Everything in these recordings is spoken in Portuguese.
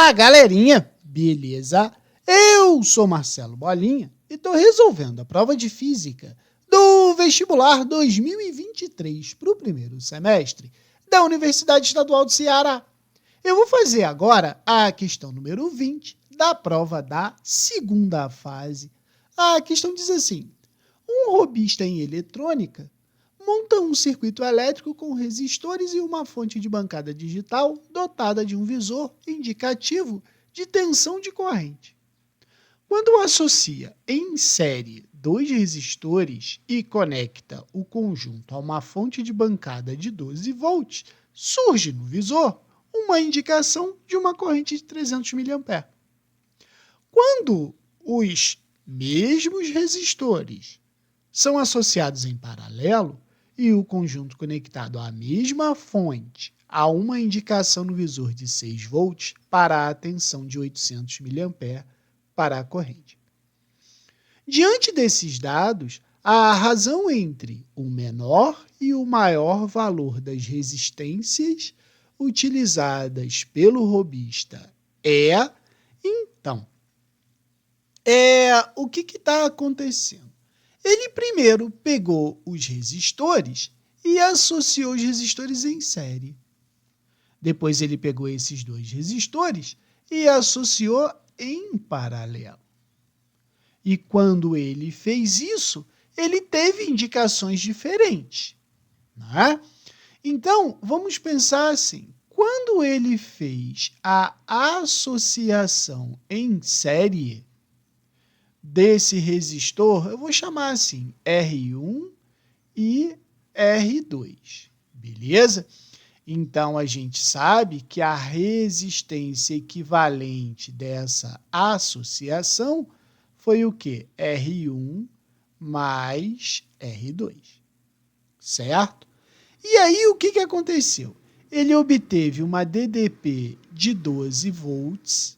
Fala, galerinha! Beleza? Eu sou Marcelo Bolinha e estou resolvendo a prova de Física do Vestibular 2023 para o primeiro semestre da Universidade Estadual do Ceará. Eu vou fazer agora a questão número 20 da prova da segunda fase. A questão diz assim: um robista em eletrônica monta um circuito elétrico com resistores e uma fonte de bancada digital dotada de um visor indicativo de tensão de corrente. Quando associa em série dois resistores e conecta o conjunto a uma fonte de bancada de 12 volts, surge no visor uma indicação de uma corrente de 300 mA. Quando os mesmos resistores são associados em paralelo e o conjunto conectado à mesma fonte há uma indicação no visor de 6 volts para a tensão de 800 mA para a corrente. Diante desses dados, a razão entre o menor e o maior valor das resistências utilizadas pelo robista o que está acontecendo? Ele primeiro pegou os resistores e associou os resistores em série. Depois ele pegou esses dois resistores e associou em paralelo. E quando ele fez isso, ele teve indicações diferentes, né? Então, vamos pensar assim: quando ele fez a associação em série desse resistor, eu vou chamar assim, R1 e R2, beleza? Então, a gente sabe que a resistência equivalente dessa associação foi o quê? R1 mais R2, certo? E aí, o que aconteceu? Ele obteve uma DDP de 12 volts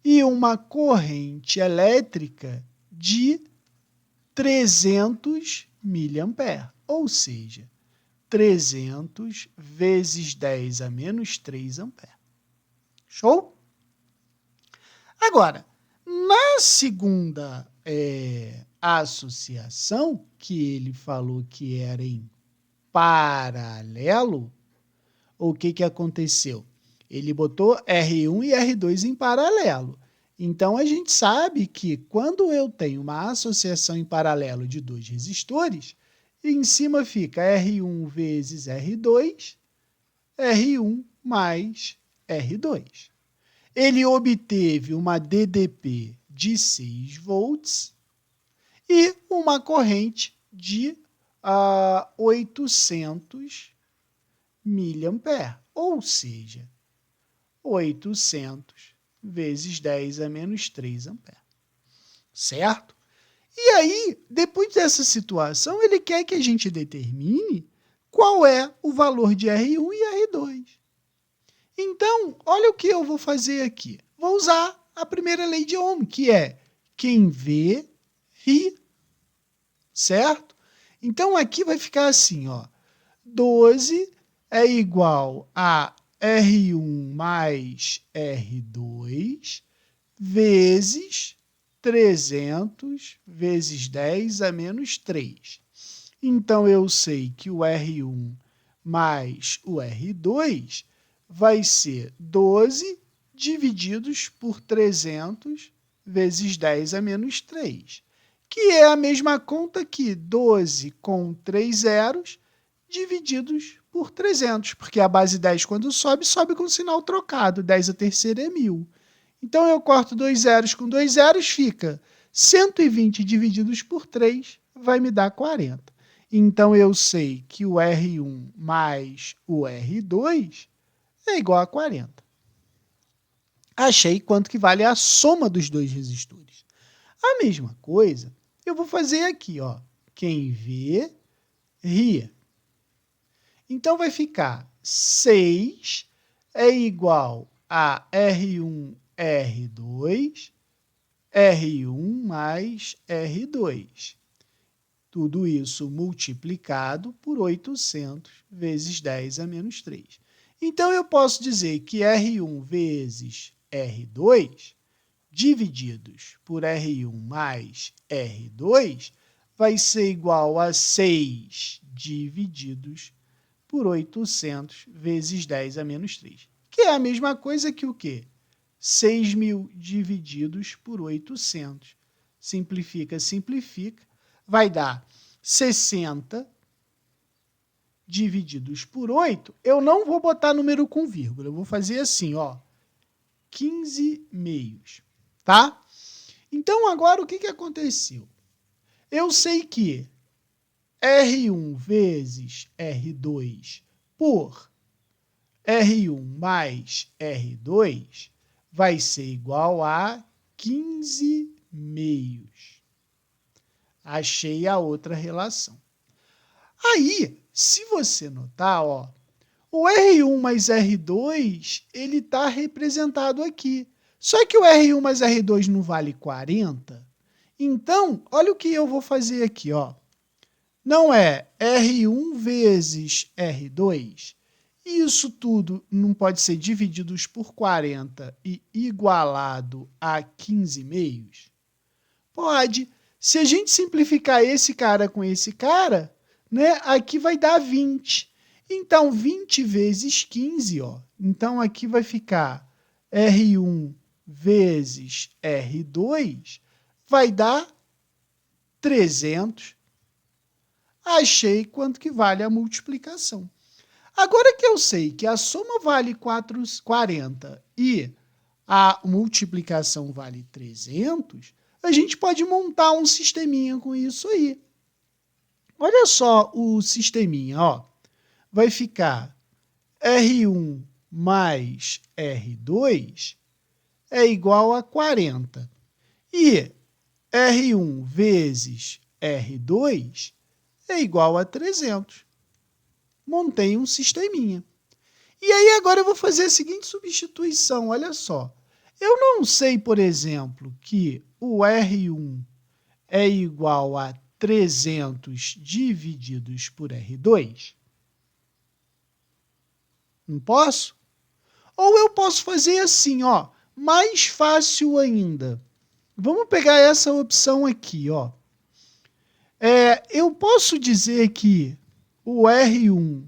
e uma corrente elétrica de 300 mA, ou seja, 300 vezes 10 a menos 3 ampere. Show? Agora, na segunda associação, que ele falou que era em paralelo, o que aconteceu? Ele botou R1 e R2 em paralelo. Então, a gente sabe que quando eu tenho uma associação em paralelo de dois resistores, em cima fica R1 vezes R2, R1 mais R2. Ele obteve uma DDP de 6 volts e uma corrente de 800 mA, ou seja, 800 vezes 10 a menos 3 ampere, certo? E aí, depois dessa situação, ele quer que a gente determine qual é o valor de R1 e R2. Então, olha o que eu vou fazer aqui. Vou usar a primeira lei de Ohm, que é quem vê, ri, certo? Então, aqui vai ficar assim, ó, 12 é igual a R1 mais R2 vezes 300 vezes 10 a menos 3. Então, eu sei que o R1 mais o R2 vai ser 12 divididos por 300 vezes 10 a menos 3, que é a mesma conta que 12 com 3 zeros divididos por 300, porque a base 10, quando sobe, sobe com sinal trocado. 10 a terceira é 1000. Então, eu corto 2 zeros com 2 zeros, fica 120 divididos por 3, vai me dar 40. Então, eu sei que o R1 mais o R2 é igual a 40. Achei quanto que vale a soma dos dois resistores. A mesma coisa eu vou fazer aqui, ó. Quem vê, ri. Então, vai ficar 6 é igual a R1, R2, R1 mais R2. Tudo isso multiplicado por 800 vezes 10 a menos 3. Então, eu posso dizer que R1 vezes R2 divididos por R1 mais R2 vai ser igual a 6 divididos por 800 vezes 10 a menos 3. Que é a mesma coisa que o quê? 6.000 divididos por 800. Simplifica, simplifica. Vai dar 60 divididos por 8. Eu não vou botar número com vírgula. Eu vou fazer assim, ó. 15 meios. Tá? Então, agora, o que aconteceu? Eu sei que R1 vezes R2 por R1 mais R2 vai ser igual a 15 meios. Achei a outra relação. Aí, se você notar, ó, o R1 mais R2, ele está representado aqui. Só que o R1 mais R2 não vale 40. Então, olha o que eu vou fazer aqui, ó. Não é R1 vezes R2? Isso tudo não pode ser dividido por 40 e igualado a 15 meios? Pode. Se a gente simplificar esse cara com esse cara, né, aqui vai dar 20. Então, 20 vezes 15, ó. Então, aqui vai ficar R1 vezes R2, vai dar 300. Achei quanto que vale a multiplicação. Agora que eu sei que a soma vale 40 e a multiplicação vale 300, a gente pode montar um sisteminha com isso aí. Olha só o sisteminha, ó. Vai ficar R1 mais R2 é igual a 40. E R1 vezes R2 é igual a 300. Montei um sisteminha. E aí agora eu vou fazer a seguinte substituição, olha só. Eu não sei, por exemplo, que o R1 é igual a 300 divididos por R2? Não posso? Ou eu posso fazer assim, ó, mais fácil ainda. Vamos pegar essa opção aqui, ó. Eu posso dizer que o R1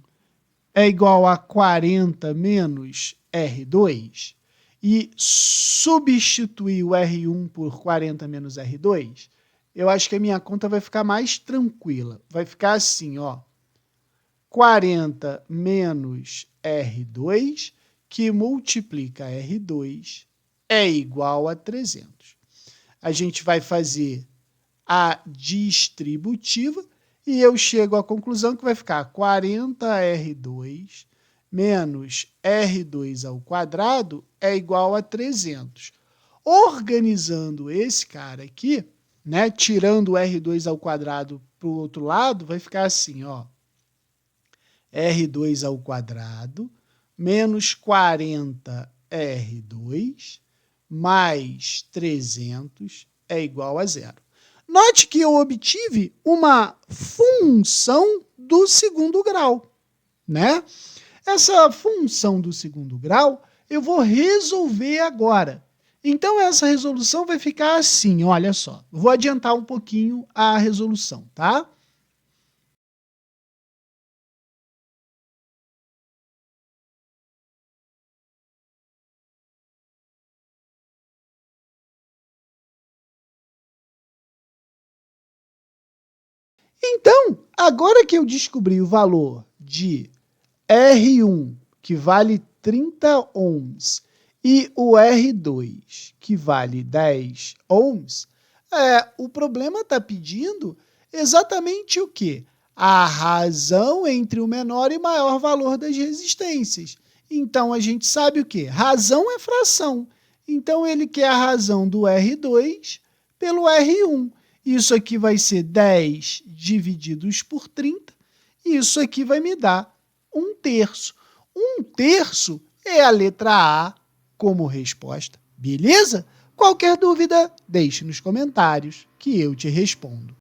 é igual a 40 menos R2 e substituir o R1 por 40 menos R2? Eu acho que a minha conta vai ficar mais tranquila. Vai ficar assim, ó. 40 menos R2, que multiplica R2, é igual a 300. A gente vai fazer a distributiva e eu chego à conclusão que vai ficar 40R2 menos R2 ao quadrado é igual a 300. Organizando esse cara aqui, né, tirando o R2 ao quadrado para o outro lado, vai ficar assim, ó. R2 ao quadrado menos 40R2 mais 300 é igual a zero. Note que eu obtive uma função do segundo grau, né? Essa função do segundo grau eu vou resolver agora. Então, essa resolução vai ficar assim, olha só. Vou adiantar um pouquinho a resolução, tá? Então, agora que eu descobri o valor de R1, que vale 30 ohms, e o R2, que vale 10 ohms, o problema está pedindo exatamente o quê? A razão entre o menor e maior valor das resistências. Então, a gente sabe o quê? Razão é fração. Então, ele quer a razão do R2 pelo R1. Isso aqui vai ser 10 divididos por 30, e isso aqui vai me dar 1/3. 1/3 é a letra A como resposta, beleza? Qualquer dúvida, deixe nos comentários que eu te respondo.